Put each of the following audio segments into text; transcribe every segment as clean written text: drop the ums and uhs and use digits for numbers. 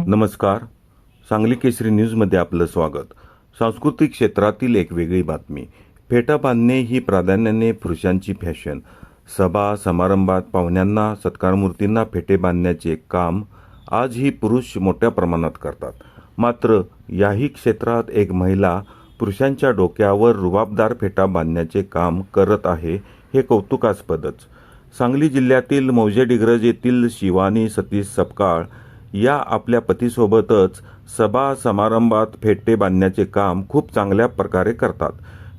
नमस्कार. सांगली केसरी न्यूजमध्ये आपलं स्वागत. सांस्कृतिक क्षेत्रातील एक वेगळी बातमी. फेटा बांधणे ही प्राधान्याने पुरुषांची फॅशन. सभा समारंभात पाहुण्यांना सत्कारमूर्तींना फेटे बांधण्याचे काम आजही पुरुष मोठ्या प्रमाणात करतात. मात्र याही क्षेत्रात एक महिला पुरुषांच्या डोक्यावर रुबाबदार फेटा बांधण्याचे काम करत आहे, हे कौतुकास्पदच. सांगली जिल्ह्यातील मौजे डिग्रज येथील शिवानी सतीश सपकाळ या आपल्या पतीसोबतच सभा समारंभात फेटे बांधण्याचे काम खूप चांगल्या प्रकारे करतात.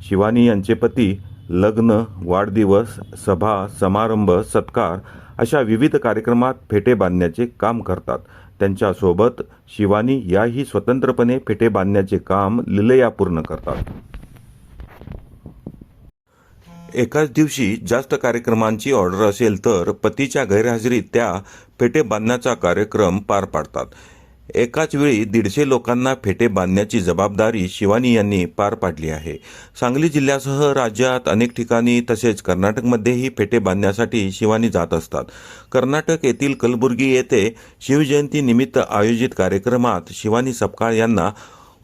शिवानी यांचे पती लग्न, वाढदिवस, सभा समारंभ, सत्कार अशा विविध कार्यक्रमात फेटे बांधण्याचे काम करतात. त्यांच्यासोबत शिवानी याही स्वतंत्रपणे फेटे बांधण्याचे काम लीलया पूर्ण करतात. एकाच दिवशी जास्त कार्यक्रमांची ऑर्डर असेल तर पतीच्या गैरहजेरीत त्या फेटे बांधण्याचा कार्यक्रम पार पाडतात. एकाच वेळी 150 लोकांना फेटे बांधण्याची जबाबदारी शिवानी यांनी पार पाडली आहे. सांगली जिल्ह्यासह राज्यात अनेक ठिकाणी तसेच कर्नाटकमध्येही फेटे बांधण्यासाठी शिवानी जात असतात. कर्नाटक येथील कलबुर्गी येथे शिवजयंतीनिमित्त आयोजित कार्यक्रमात शिवानी सपकाळ यांना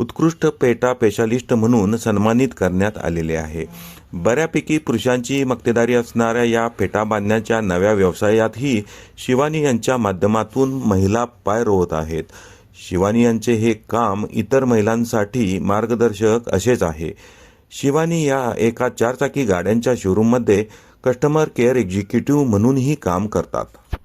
उत्कृष्ट फेटा स्पेशालिस्ट म्हणून सन्मानित करण्यात आलेले आहे. बऱ्यापैकी पुरुषांची मक्तेदारी असणाऱ्या या फेटा बांधण्याच्या नव्या व्यवसायातही शिवानी यांच्या माध्यमातून महिला पाय रोवत आहेत. शिवानी यांचे हे काम इतर महिलांसाठी मार्गदर्शक असेच आहे. शिवानी या एका 4 चाकी गाड्यांच्या शोरूममध्ये कस्टमर केअर एक्झिक्युटिव्ह म्हणूनही काम करतात.